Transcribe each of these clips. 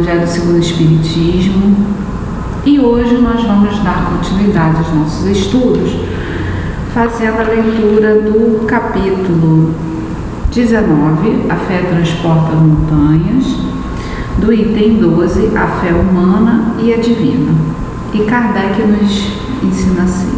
Evangelho segundo o Espiritismo, e hoje nós vamos dar continuidade aos nossos estudos, fazendo a leitura do capítulo 19, A Fé Transporta Montanhas, do item 12, A Fé Humana e a Divina. E Kardec nos ensina assim: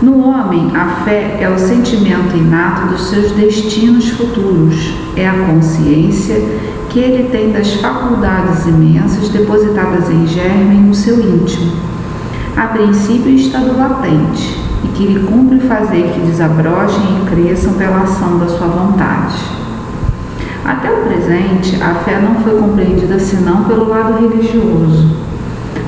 no homem, a fé é o sentimento inato dos seus destinos futuros, é a consciência que ele tem das faculdades imensas depositadas em germe no seu íntimo, a princípio em estado latente, e que lhe cumpre fazer que desabrogem e cresçam pela ação da sua vontade. Até o presente, a fé não foi compreendida senão pelo lado religioso,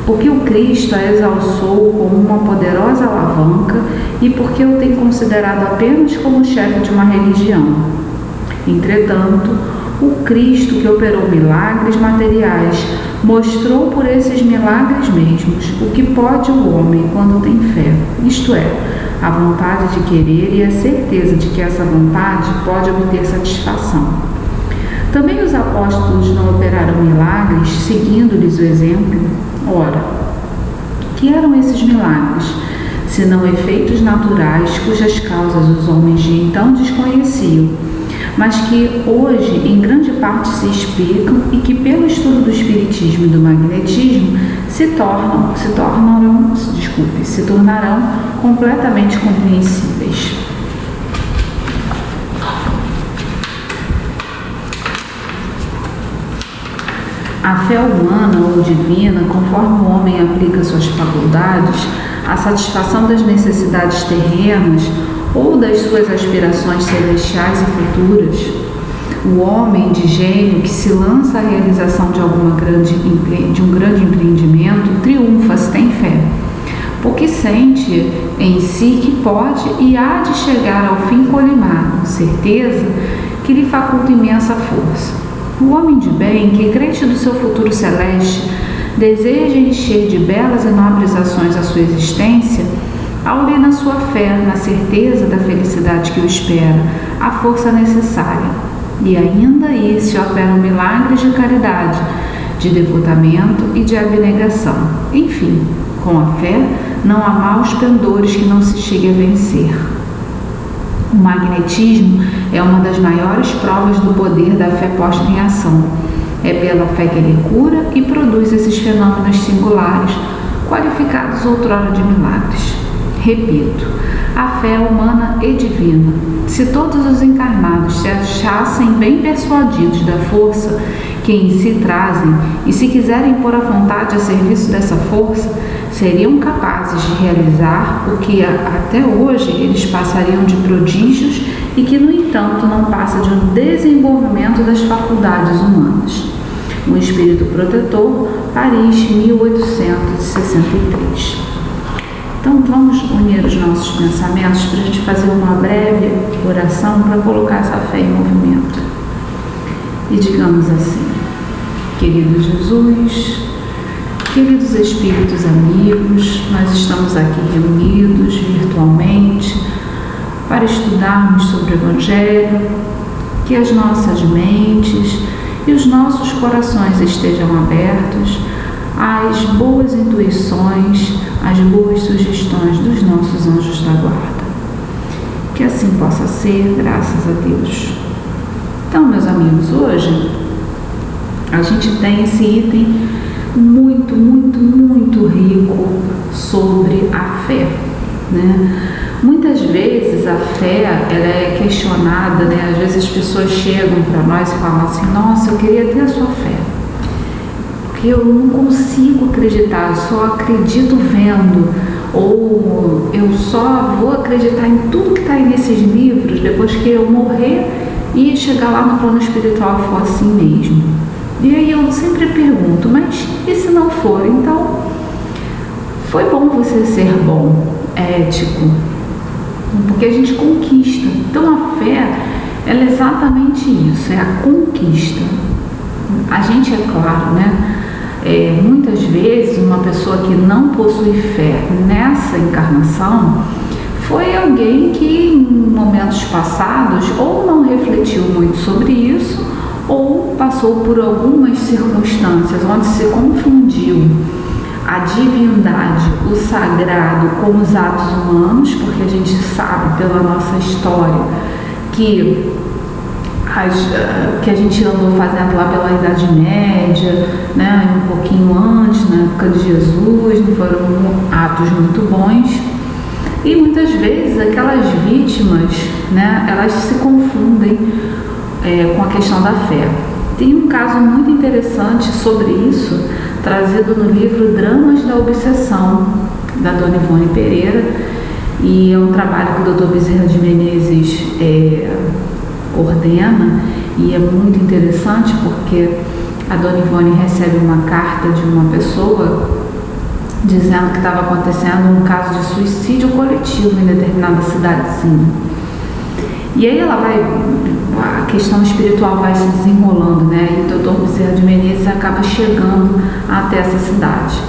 porque o Cristo a exalçou como uma poderosa alavanca e porque o tem considerado apenas como chefe de uma religião. Entretanto, o Cristo que operou milagres materiais mostrou por esses milagres mesmos o que pode o homem quando tem fé, isto é, a vontade de querer e a certeza de que essa vontade pode obter satisfação. Também os apóstolos não operaram milagres seguindo-lhes o exemplo. Ora, que eram esses milagres, senão efeitos naturais cujas causas os homens de então desconheciam, mas que hoje em grande parte se explicam e que pelo estudo do espiritismo e do magnetismo se tornarão completamente compreensíveis. A fé humana ou divina, conforme o homem aplica suas faculdades à satisfação das necessidades terrenas ou das suas aspirações celestiais e futuras, o homem de gênio que se lança à realização de um grande empreendimento triunfa se tem fé, porque sente em si que pode e há de chegar ao fim colimado, certeza que lhe faculta imensa força. O homem de bem, que crente do seu futuro celeste, deseja encher de belas e nobres ações a sua existência, ao ler na sua fé, na certeza da felicidade que o espera, a força necessária. E ainda aí se operam milagres de caridade, de devotamento e de abnegação. Enfim, com a fé não há maus pendores que não se chegue a vencer. O magnetismo é uma das maiores provas do poder da fé posta em ação. É pela fé que ele cura e produz esses fenômenos singulares, qualificados outrora de milagres. Repito, a fé é humana e divina. Se todos os encarnados se achassem bem persuadidos da força que em si trazem e se quiserem pôr a vontade a serviço dessa força, seriam capazes de realizar o que até hoje eles passariam de prodígios e que, no entanto, não passa de um desenvolvimento das faculdades humanas. O Espírito Protetor, Paris, 1863. Então, vamos unir os nossos pensamentos para a gente fazer uma breve oração para colocar essa fé em movimento. E digamos assim: querido Jesus, queridos espíritos amigos, nós estamos aqui reunidos virtualmente para estudarmos sobre o Evangelho, que as nossas mentes e os nossos corações estejam abertos às boas intuições, às boas sugestões dos nossos anjos da guarda. Que assim possa ser, graças a Deus. Então, meus amigos, hoje a gente tem esse item muito, muito, muito rico sobre a fé, né? Muitas vezes a fé ela é questionada, né? Às vezes as pessoas chegam para nós e falam assim: nossa, eu queria ter a sua fé, porque eu não consigo acreditar, eu só acredito vendo, ou eu só vou acreditar em tudo que está aí nesses livros depois que eu morrer e chegar lá no plano espiritual e for assim mesmo. E aí eu sempre pergunto: mas e se não for? Então, foi bom você ser bom, ético, porque a gente conquista. Então a fé, ela é exatamente isso, é a conquista. A gente, é claro, né? Muitas vezes uma pessoa que não possui fé nessa encarnação foi alguém que em momentos passados ou não refletiu muito sobre isso, ou passou por algumas circunstâncias onde se confundiu a divindade, o sagrado com os atos humanos, porque a gente sabe pela nossa história que a gente andou fazendo lá pela Idade Média, né, um pouquinho antes, na época de Jesus, não foram atos muito bons. E muitas vezes aquelas vítimas, né, elas se confundem com a questão da fé. Tem um caso muito interessante sobre isso, trazido no livro Dramas da Obsessão, da Dona Ivone Pereira, e é um trabalho que o Dr. Bezerra de Menezes coordena, e é muito interessante porque a Dona Ivone recebe uma carta de uma pessoa dizendo que estava acontecendo um caso de suicídio coletivo em determinada cidadezinha. E aí a questão espiritual vai se desenrolando, né? E o Dr. Bezerra de Menezes acaba chegando até essa cidade.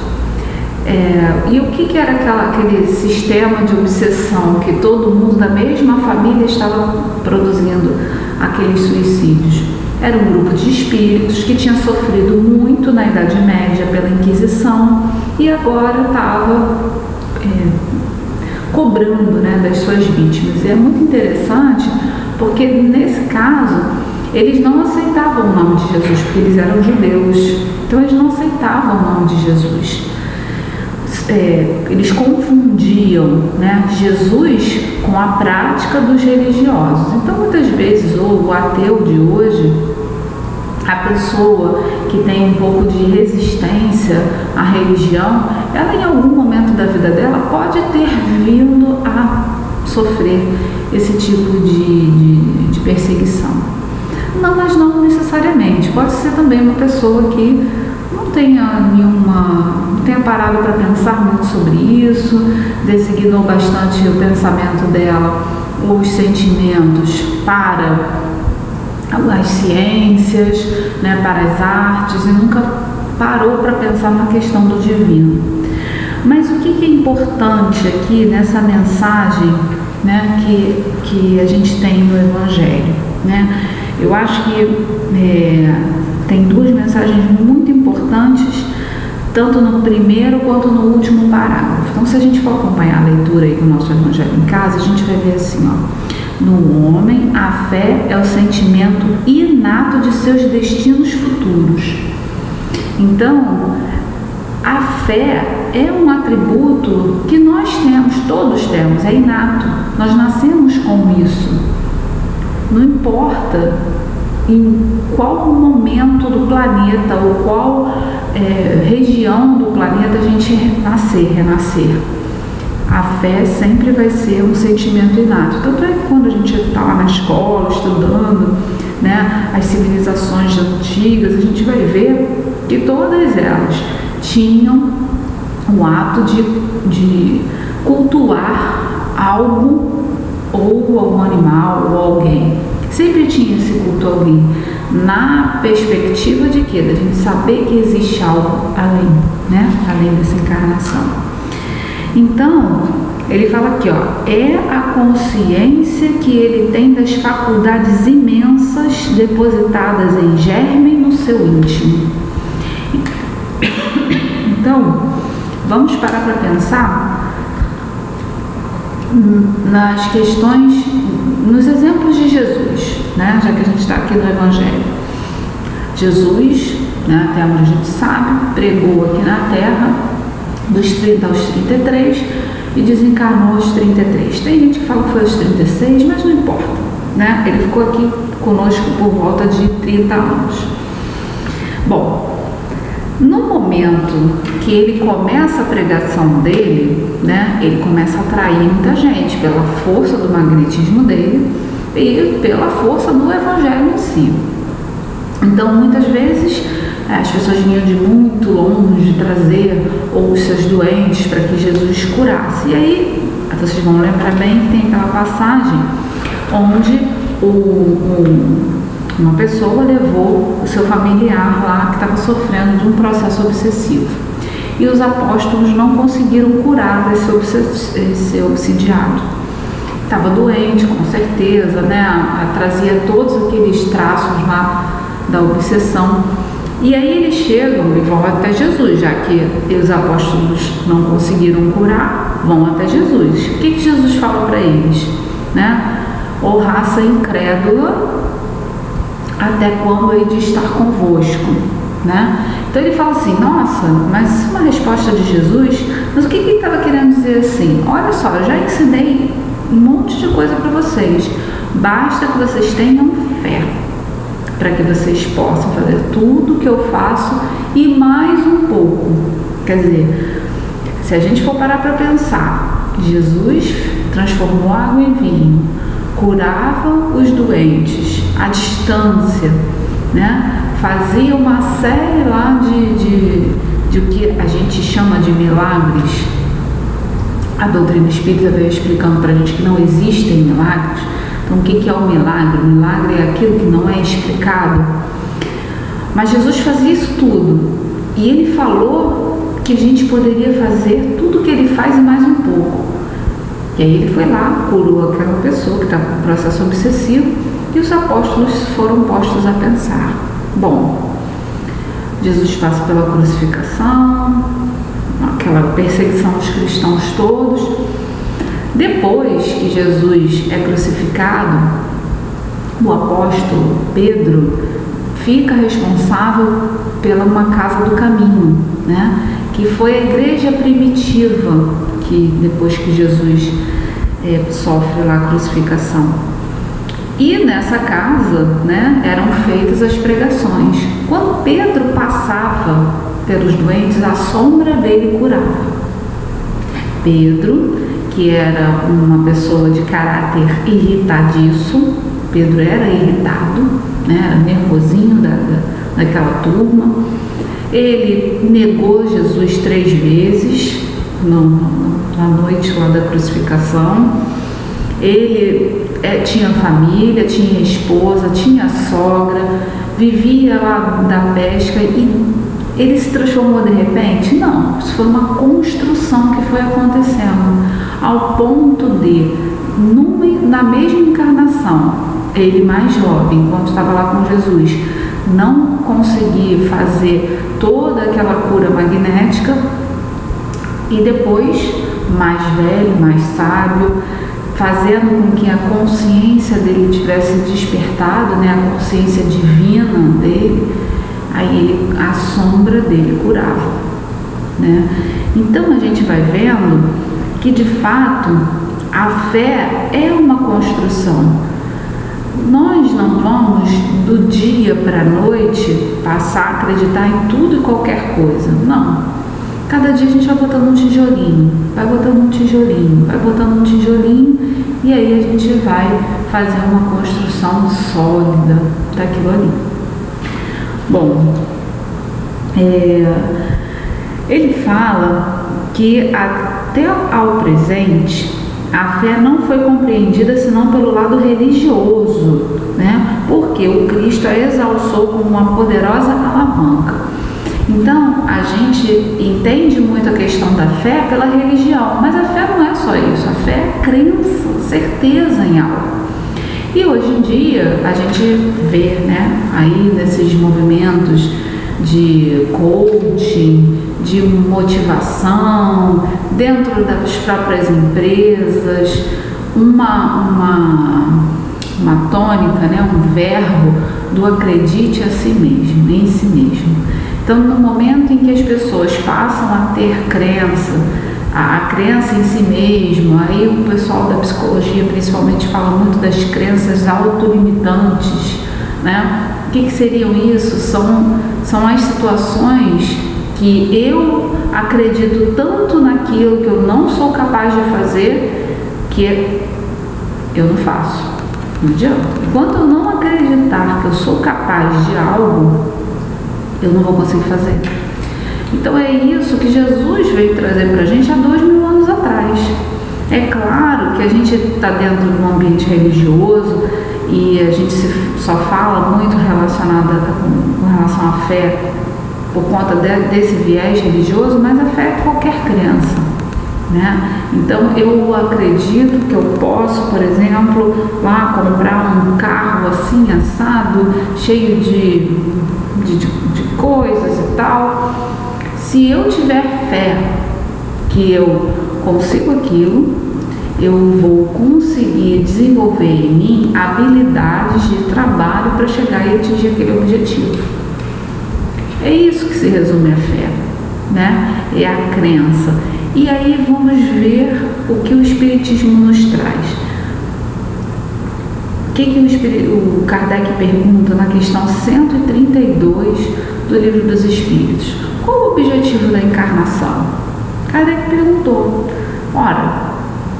E o que era aquele sistema de obsessão que todo mundo da mesma família estava produzindo aqueles suicídios? Era um grupo de espíritos que tinha sofrido muito na Idade Média pela Inquisição e agora estava cobrando, né, das suas vítimas. E é muito interessante porque nesse caso eles não aceitavam o nome de Jesus, porque eles eram judeus, então eles não aceitavam o nome de Jesus. Eles confundiam, né, Jesus com a prática dos religiosos. Então muitas vezes o ateu de hoje, a pessoa que tem um pouco de resistência à religião, ela em algum momento da vida dela pode ter vindo a sofrer esse tipo de perseguição. Não, mas não necessariamente. Pode ser também uma pessoa que não tenha parado para pensar muito sobre isso, designou bastante o pensamento dela, os sentimentos para as ciências, né, para as artes, e nunca parou para pensar na questão do divino. Mas o que é importante aqui nessa mensagem, né, que a gente tem no Evangelho, né? Eu acho que tem duas mensagens muito importantes, tanto no primeiro quanto no último parágrafo. Então, se a gente for acompanhar a leitura aí do nosso Evangelho em casa, a gente vai ver assim, ó: no homem, a fé é o sentimento inato de seus destinos futuros. Então, a fé é um atributo que nós temos, todos temos, é inato. Nós nascemos com isso. Não importa em qual momento do planeta ou qual região do planeta a gente renascer. A fé sempre vai ser um sentimento inato. Tanto é que quando a gente está lá na escola, estudando, né, as civilizações antigas, a gente vai ver que todas elas tinham o ato de cultuar algo, ou algum animal, ou alguém. Sempre tinha esse culto a alguém, na perspectiva de quê? Da gente saber que existe algo além, né? Além dessa encarnação. Então, ele fala aqui, ó: é a consciência que ele tem das faculdades imensas depositadas em germe no seu íntimo. Então, vamos parar para pensar nas questões, nos exemplos de Jesus, né? Já que a gente está aqui no Evangelho. Jesus, né, até onde a gente sabe, pregou aqui na Terra dos 30 aos 33 e desencarnou aos 33. Tem gente que fala que foi aos 36, mas não importa, né? Ele ficou aqui conosco por volta de 30 anos. Bom, no momento que ele começa a pregação dele, né, ele começa a atrair muita gente pela força do magnetismo dele e pela força do Evangelho em si. Então, muitas vezes, as pessoas vinham de muito longe trazer os seus doentes para que Jesus curasse. E aí, vocês vão lembrar bem que tem aquela passagem onde uma pessoa levou o seu familiar lá que estava sofrendo de um processo obsessivo. E os apóstolos não conseguiram curar esse obsidiado. Estava doente, com certeza, né? Trazia todos aqueles traços lá da obsessão. E aí eles chegam e vão até Jesus, já que os apóstolos não conseguiram curar, vão até Jesus. O que Jesus fala para eles? Né? Ou raça incrédula, até quando hei de estar convosco? Né? Então ele fala assim, nossa, mas isso é uma resposta de Jesus, mas o que ele estava querendo dizer assim? Olha só, eu já ensinei um monte de coisa para vocês, basta que vocês tenham fé, para que vocês possam fazer tudo que eu faço e mais um pouco. Quer dizer, se a gente for parar para pensar, Jesus transformou água em vinho, curava os doentes à distância, né? Fazia uma série lá de o que a gente chama de milagres. A doutrina espírita veio explicando para a gente que não existem milagres. Então, o que é o milagre? O milagre é aquilo que não é explicado. Mas Jesus fazia isso tudo. E ele falou que a gente poderia fazer tudo o que ele faz e mais um pouco. E aí ele foi lá, curou aquela pessoa que estava com processo obsessivo, e os apóstolos foram postos a pensar. Bom, Jesus passa pela crucificação, aquela perseguição dos cristãos todos. Depois que Jesus é crucificado, o apóstolo Pedro fica responsável pela uma casa do caminho, né? Que foi a igreja primitiva, que depois que Jesus sofre lá a crucificação. E nessa casa, né, eram feitas as pregações. Quando Pedro passava pelos doentes, a sombra dele curava. Pedro, que era uma pessoa de caráter irritadiço, Pedro era irritado, né, era nervosinho daquela turma. Ele negou Jesus 3 vezes na noite lá da crucificação. Ele tinha família, tinha esposa, tinha sogra, vivia lá da pesca e ele se transformou de repente? Não, isso foi uma construção que foi acontecendo, ao ponto de, na mesma encarnação, ele mais jovem, enquanto estava lá com Jesus, não conseguir fazer toda aquela cura magnética, e depois, mais velho, mais sábio, fazendo com que a consciência dele tivesse despertado, né, a consciência divina dele, aí a sombra dele curava, né? Então a gente vai vendo que de fato a fé é uma construção. Nós não vamos do dia para a noite passar a acreditar em tudo e qualquer coisa, não. Cada dia a gente vai botando um tijolinho, vai botando um tijolinho, vai botando um tijolinho, e aí a gente vai fazer uma construção sólida daquilo ali. Bom, ele fala que até ao presente a fé não foi compreendida senão pelo lado religioso, né? Porque o Cristo a exalçou como uma poderosa alavanca. Então, a gente entende muito a questão da fé pela religião, mas a fé não é só isso, a fé é crença, certeza em algo. E hoje em dia, a gente vê, né, aí nesses movimentos de coaching, de motivação, dentro das próprias empresas, uma tônica, né, um verbo do acredite a si mesmo, em si mesmo. Então, no momento em que as pessoas passam a ter crença, a crença em si mesmo, aí o pessoal da psicologia principalmente fala muito das crenças autolimitantes, né? O que seriam isso? São as situações que eu acredito tanto naquilo que eu não sou capaz de fazer, que eu não faço. Não adianta. Enquanto eu não acreditar que eu sou capaz de algo, eu não vou conseguir fazer. Então é isso que Jesus veio trazer para a gente há 2000 anos atrás. É claro que a gente está dentro de um ambiente religioso e a gente só fala muito com relação à fé por conta desse viés religioso, mas a fé é qualquer crença, né? Então eu acredito que eu posso, por exemplo, lá comprar um carro assim assado, cheio de coisas e tal. Se eu tiver fé que eu consigo aquilo, eu vou conseguir desenvolver em mim habilidades de trabalho para chegar e atingir aquele objetivo. É isso que se resume a fé, né? É a crença. E aí vamos ver o que o Espiritismo nos traz. O que o Kardec pergunta na questão 132 do Livro dos Espíritos? Qual o objetivo da encarnação? Kardec perguntou, ora,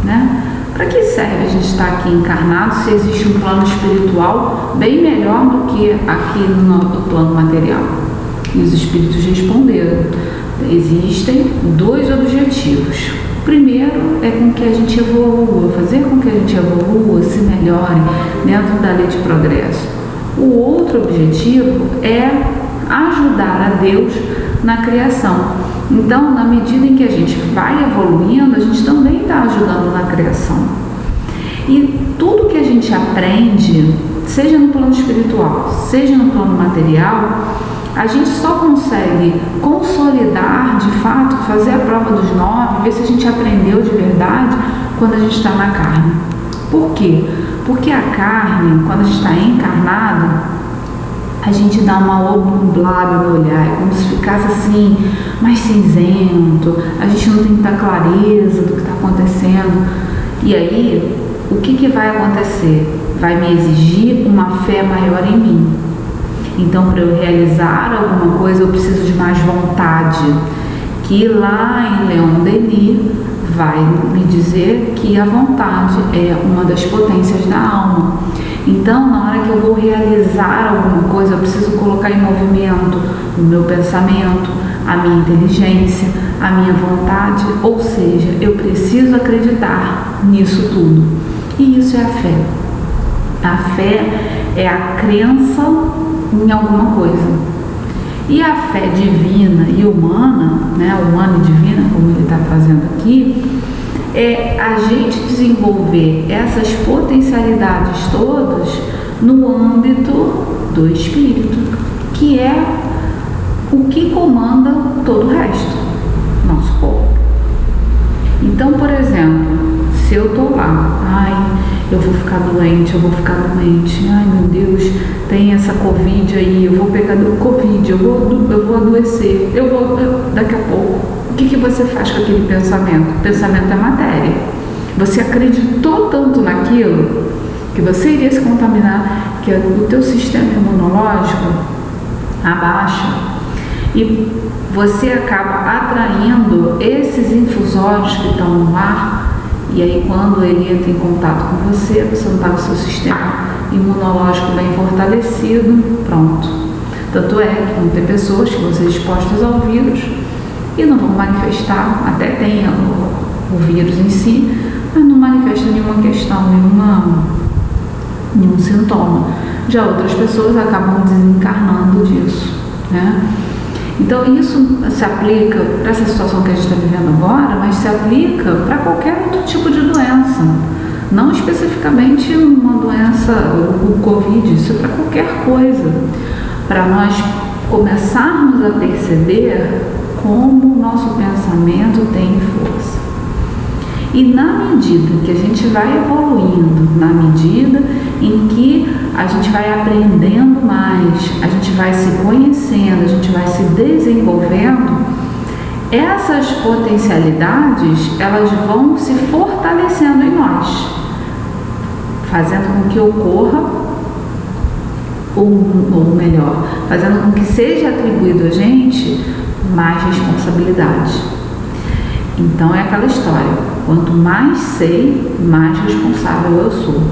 né? Para que serve a gente estar aqui encarnado se existe um plano espiritual bem melhor do que aqui no plano material? E os espíritos responderam, existem dois objetivos. O primeiro é com que a gente evolua, fazer com que a gente evolua, se melhore dentro da lei de progresso. O outro objetivo é ajudar a Deus na criação. Então, na medida em que a gente vai evoluindo, a gente também está ajudando na criação. E tudo que a gente aprende, seja no plano espiritual, seja no plano material, a gente só consegue consolidar, de fato, fazer a prova dos 9, ver se a gente aprendeu de verdade quando a gente está na carne. Por quê? Porque a carne, quando a gente está encarnado, a gente dá uma nublada no olhar, é como se ficasse assim, mais cinzento, a gente não tem muita clareza do que está acontecendo. E aí, o que vai acontecer? Vai me exigir uma fé maior em mim. Então, para eu realizar alguma coisa, eu preciso de mais vontade. Que lá em Leon Denis vai me dizer que a vontade é uma das potências da alma. Então, na hora que eu vou realizar alguma coisa, eu preciso colocar em movimento o meu pensamento, a minha inteligência, a minha vontade, ou seja, eu preciso acreditar nisso tudo. E isso é a fé. A fé é a crença em alguma coisa. E a fé divina e humana, né, humana e divina, como ele está trazendo aqui, é a gente desenvolver essas potencialidades todas no âmbito do espírito, que é o que comanda todo o resto, nosso corpo. Então, por exemplo, se eu estou lá, eu vou ficar doente, ai meu Deus, tem essa Covid aí, eu vou pegar do Covid, eu vou adoecer, daqui a pouco. O que você faz com aquele pensamento? O pensamento é matéria. Você acreditou tanto naquilo que você iria se contaminar, que o teu sistema imunológico abaixa e você acaba atraindo esses infusórios que estão no ar. E aí, quando ele entra em contato com você não está com o seu sistema imunológico bem fortalecido, pronto. Tanto é que vão ter pessoas que vão ser expostas ao vírus e não vão manifestar, até tem o vírus em si, mas não manifesta nenhuma questão, nenhum sintoma. Já outras pessoas acabam desencarnando disso, né? Então isso se aplica para essa situação que a gente está vivendo agora, mas se aplica para qualquer outro tipo de doença, não especificamente uma doença, o Covid, isso é para qualquer coisa, para nós começarmos a perceber como o nosso pensamento tem força. E na medida que a gente vai evoluindo, na medida em que a gente vai aprendendo mais, a gente vai se conhecendo, a gente vai se desenvolvendo, essas potencialidades, elas vão se fortalecendo em nós, fazendo com que ocorra, ou melhor, fazendo com que seja atribuído a gente mais responsabilidade. Então é aquela história, quanto mais sei, mais responsável eu sou.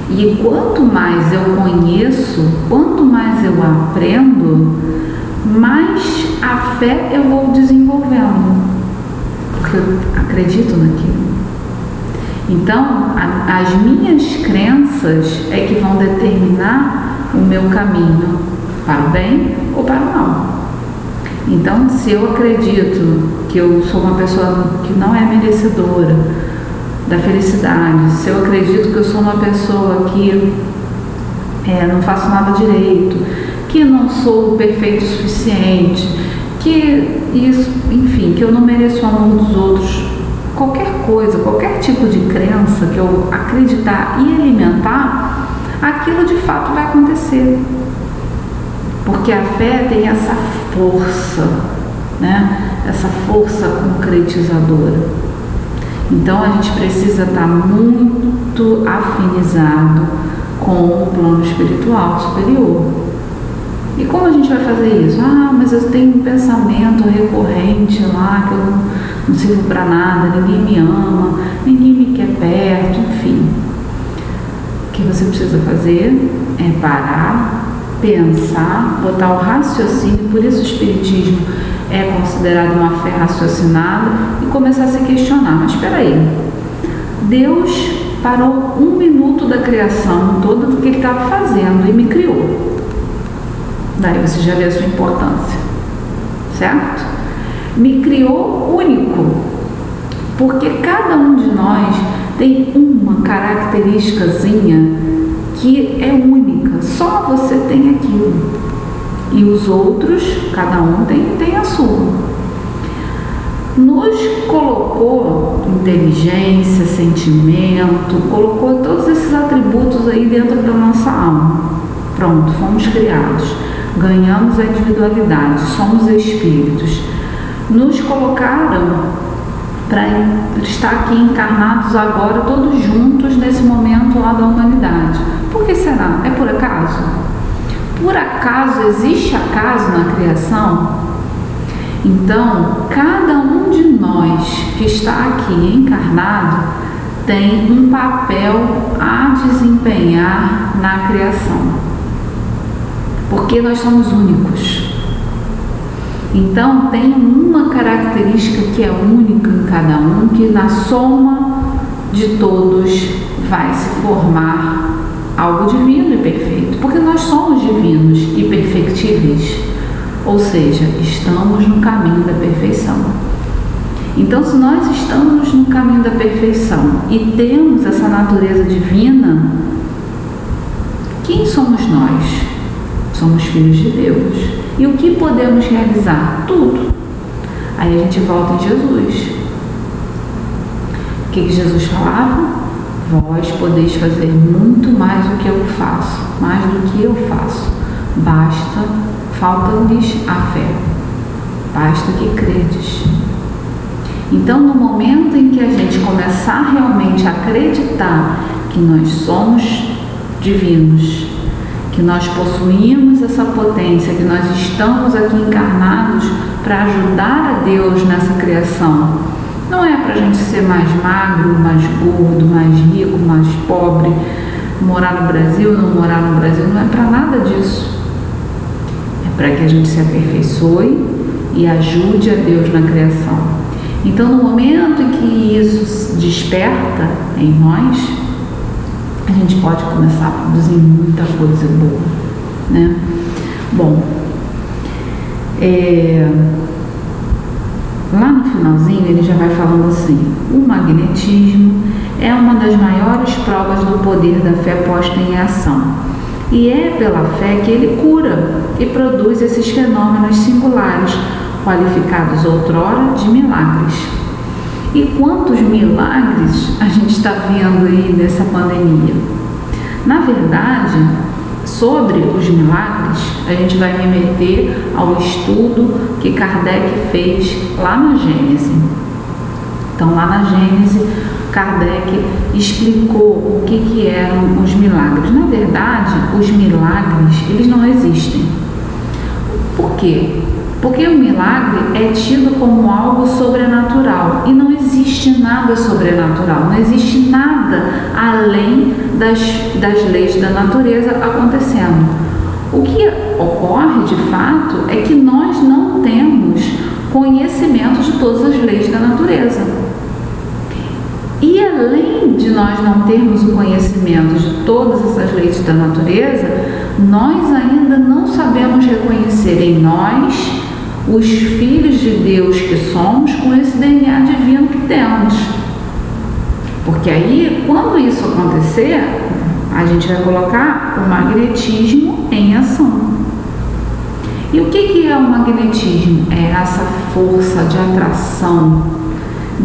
E quanto mais eu conheço, quanto mais eu aprendo, mais a fé eu vou desenvolvendo, porque eu acredito naquilo. Então, as minhas crenças é que vão determinar o meu caminho para o bem ou para o mal. Então, se eu acredito que eu sou uma pessoa que não é merecedora da felicidade, se eu acredito que eu sou uma pessoa que não faço nada direito, que não sou perfeito o suficiente, que isso, enfim, que eu não mereço o amor dos outros, qualquer coisa, qualquer tipo de crença que eu acreditar e alimentar, aquilo de fato vai acontecer. Porque a fé tem essa força, né? Essa força concretizadora. Então a gente precisa estar muito afinizado com o plano espiritual superior. E como a gente vai fazer isso? Mas eu tenho um pensamento recorrente lá, que eu não sirvo para nada, ninguém me ama, ninguém me quer perto, enfim. O que você precisa fazer é parar, pensar, botar o raciocínio, por isso o espiritismo é considerado uma fé raciocinada, e começar a se questionar, mas espera aí, Deus parou 1 minuto da criação toda do que ele estava fazendo e me criou. Daí você já vê a sua importância, certo? Me criou único, porque cada um de nós tem uma característicazinha que é única, só você tem aquilo. E os outros, cada um tem a sua. Nos colocou inteligência, sentimento, colocou todos esses atributos aí dentro da nossa alma. Pronto, fomos criados, ganhamos a individualidade, somos espíritos. Nos colocaram para estar aqui encarnados agora, todos juntos nesse momento lá da humanidade. Por que será? É por acaso? Por acaso existe acaso na criação? Então, cada um de nós que está aqui encarnado tem um papel a desempenhar na criação, porque nós somos únicos. Então, tem uma característica que é única em cada um, que na soma de todos vai se formar algo divino e perfeito, porque nós somos divinos e perfectíveis, ou seja, estamos no caminho da perfeição. Então, se nós estamos no caminho da perfeição e temos essa natureza divina, quem somos nós? Somos filhos de Deus. E o que podemos realizar? Tudo. Aí a gente volta em Jesus. O que Jesus falava? Vós podeis fazer muito mais do que eu faço, mais do que eu faço. Falta-lhes a fé. Basta que credes. Então, no momento em que a gente começar realmente a acreditar que nós somos divinos, que nós possuímos essa potência, que nós estamos aqui encarnados para ajudar a Deus nessa criação, não é para a gente ser mais magro, mais gordo, mais rico, mais pobre, morar no Brasil, não morar no Brasil, não é para nada disso. É para que a gente se aperfeiçoe e ajude a Deus na criação. Então, no momento em que isso desperta em nós, a gente pode começar a produzir muita coisa boa, né? Bom, lá no finalzinho ele já vai falando assim: o magnetismo é uma das maiores provas do poder da fé posta em ação, e é pela fé que ele cura e produz esses fenômenos singulares, qualificados outrora de milagres. E quantos milagres a gente está vendo aí nessa pandemia? Na verdade, sobre os milagres, a gente vai remeter ao estudo que Kardec fez lá na Gênese. Então, lá na Gênese, Kardec explicou o que eram os milagres. Na verdade, os milagres, eles não existem. Por quê? Porque o milagre é tido como algo sobrenatural, e não existe nada sobrenatural, não existe nada além das leis da natureza acontecendo. O que ocorre de fato é que nós não temos conhecimento de todas as leis da natureza. E além de nós não termos o conhecimento de todas essas leis da natureza, nós ainda não sabemos reconhecer em nós os filhos de Deus que somos com esse DNA divino que temos. Porque aí, quando isso acontecer, a gente vai colocar o magnetismo em ação. E o que é o magnetismo? É essa força de atração,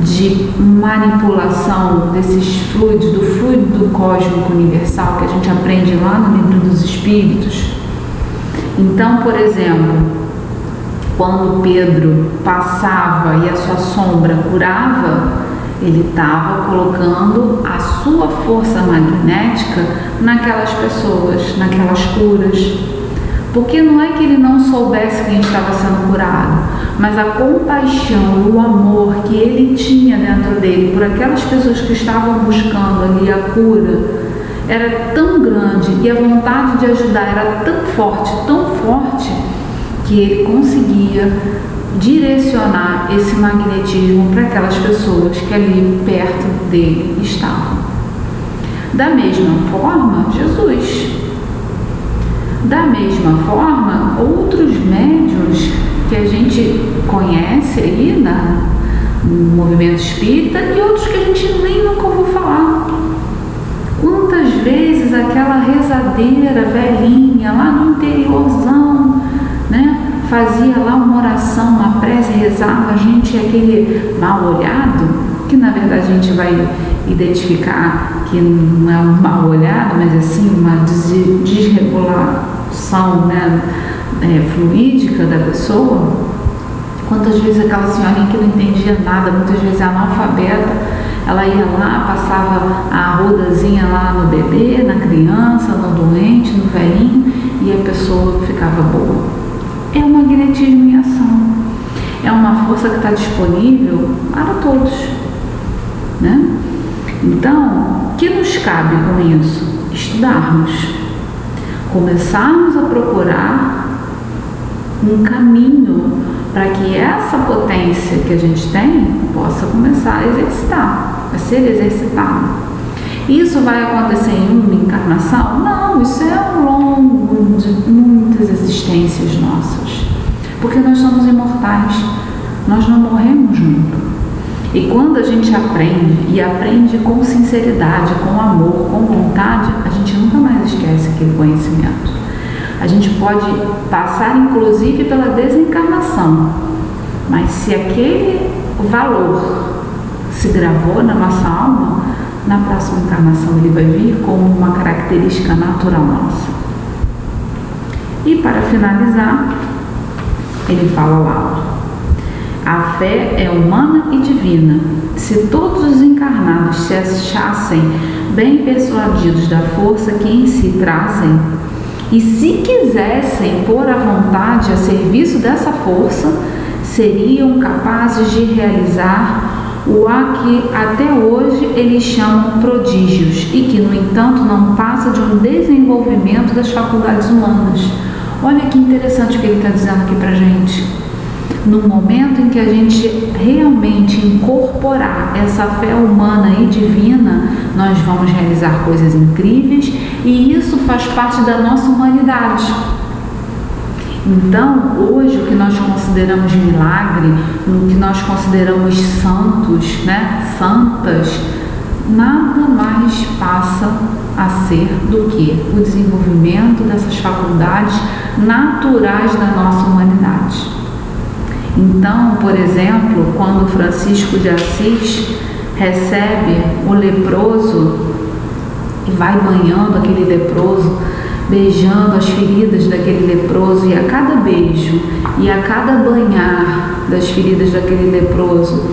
de manipulação desses fluidos, do fluido do cósmico universal que a gente aprende lá no Livro dos Espíritos. Então, por exemplo, quando Pedro passava e a sua sombra curava, ele estava colocando a sua força magnética naquelas pessoas, naquelas curas. Porque não é que ele não soubesse que a gente estava sendo curado, mas a compaixão e o amor que ele tinha dentro dele por aquelas pessoas que estavam buscando ali a cura era tão grande e a vontade de ajudar era tão forte, que ele conseguia direcionar esse magnetismo para aquelas pessoas que ali perto dele estavam. Da mesma forma, Jesus. Da mesma forma, outros médiuns que a gente conhece aí no movimento espírita e outros que a gente nem nunca ouviu falar. Quantas vezes aquela rezadeira velhinha lá no interiorzão, né, fazia lá uma oração, uma prece, rezava, a gente é aquele mal olhado, que na verdade a gente vai identificar que não é um mal olhado, mas assim uma desregulação, né, fluídica da pessoa. Quantas vezes aquela senhorinha que não entendia nada, muitas vezes analfabeta, ela ia lá, passava a rodazinha lá no bebê, na criança, no doente, no velhinho, e a pessoa ficava boa. É o magnetismo em ação. É uma força que está disponível para todos, né? Então, o que nos cabe com isso? Estudarmos, começarmos a procurar um caminho para que essa potência que a gente tem possa começar a exercitar, a ser exercitada. Isso vai acontecer em uma encarnação? Não, isso é ao longo de muitas existências nossas, porque nós somos imortais, nós não morremos nunca. E quando a gente aprende, e aprende com sinceridade, com amor, com vontade, a gente nunca mais esquece aquele conhecimento. A gente pode passar, inclusive, pela desencarnação, mas se aquele valor se gravou na nossa alma, na próxima encarnação ele vai vir como uma característica natural nossa. E para finalizar, ele fala lá: a fé é humana e divina. Se todos os encarnados se achassem bem persuadidos da força que em si trazem, e se quisessem pôr a vontade a serviço dessa força, seriam capazes de realizar o que até hoje eles chamam prodígios e que, no entanto, não passa de um desenvolvimento das faculdades humanas. Olha que interessante o que ele está dizendo aqui para a gente. No momento em que a gente realmente incorporar essa fé humana e divina, nós vamos realizar coisas incríveis e isso faz parte da nossa humanidade. Então, hoje, o que nós consideramos milagre, o que nós consideramos santos, né, santas, nada mais passa a ser do que o desenvolvimento dessas faculdades naturais da nossa humanidade. Então, por exemplo, quando Francisco de Assis recebe o leproso e vai banhando aquele leproso, beijando as feridas daquele leproso, e a cada beijo e a cada banhar das feridas daquele leproso,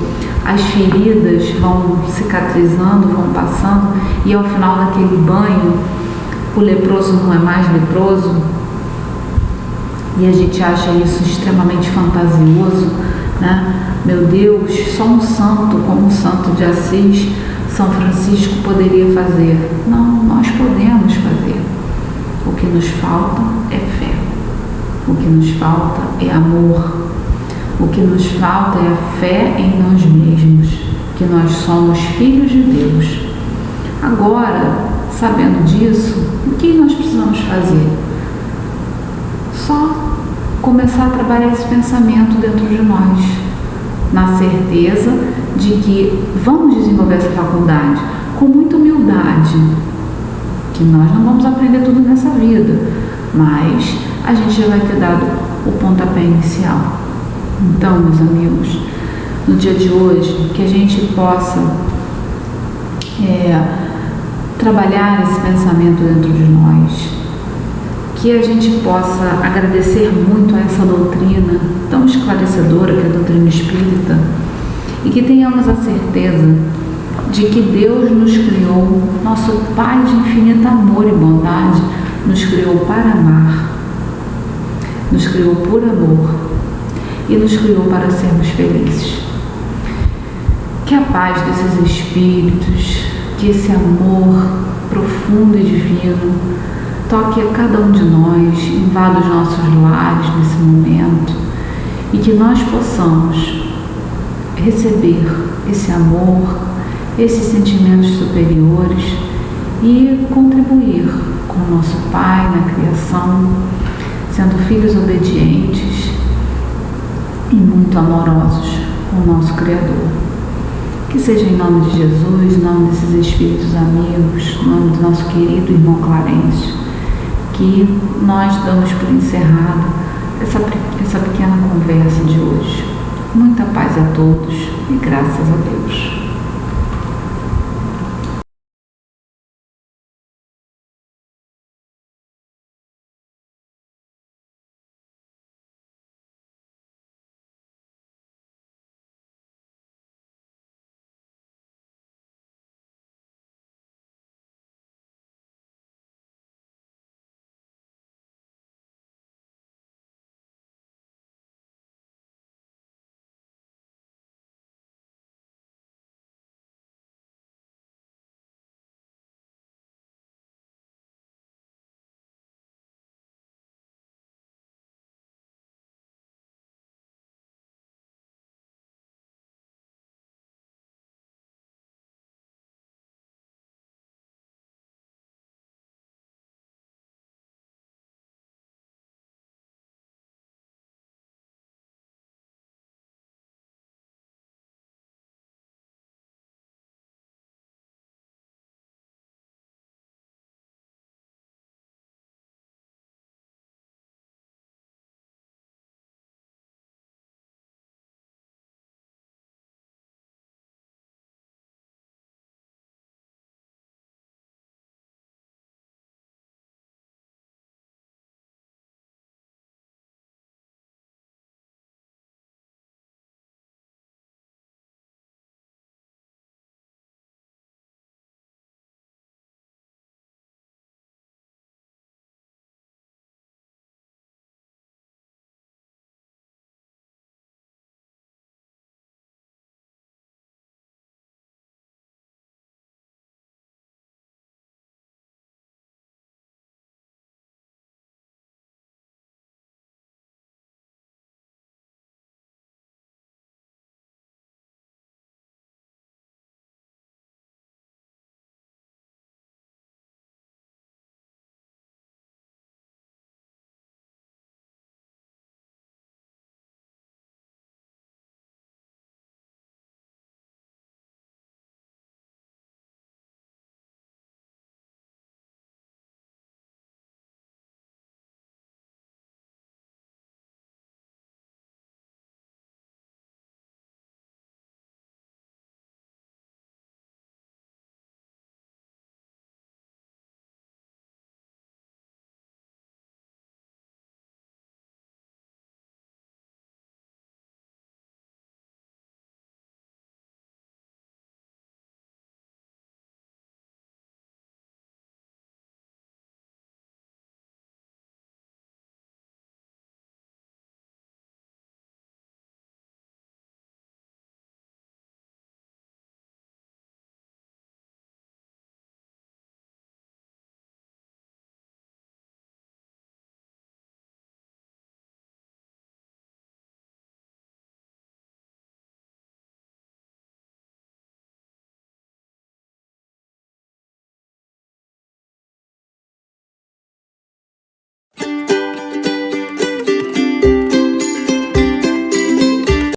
as feridas vão cicatrizando, vão passando, e ao final daquele banho o leproso não é mais leproso. E a gente acha isso extremamente fantasioso, né? Meu Deus, só um santo como o Santo de Assis, São Francisco, poderia fazer. Não, nós podemos fazer. O que nos falta é fé. O que nos falta é amor. O que nos falta é a fé em nós mesmos, que nós somos filhos de Deus. Agora, sabendo disso, o que nós precisamos fazer? Só começar a trabalhar esse pensamento dentro de nós, na certeza de que vamos desenvolver essa faculdade com muita humildade, que nós não vamos aprender tudo nessa vida, mas a gente já vai ter dado o pontapé inicial. Então, meus amigos, no dia de hoje, que a gente possa trabalhar esse pensamento dentro de nós, que a gente possa agradecer muito a essa doutrina tão esclarecedora que é a doutrina espírita, e que tenhamos a certeza de que Deus nos criou, nosso Pai de infinito amor e bondade, nos criou para amar, nos criou por amor e nos criou para sermos felizes. Que a paz desses espíritos, que esse amor profundo e divino toque a cada um de nós, invada os nossos lares nesse momento, e que nós possamos receber esse amor, esses sentimentos superiores e contribuir com o nosso Pai na criação, sendo filhos obedientes e muito amorosos com o nosso Criador. Que seja em nome de Jesus, em nome desses espíritos amigos, em nome do nosso querido irmão Clarencio, que nós damos por encerrado essa pequena conversa de hoje. Muita paz a todos e graças a Deus.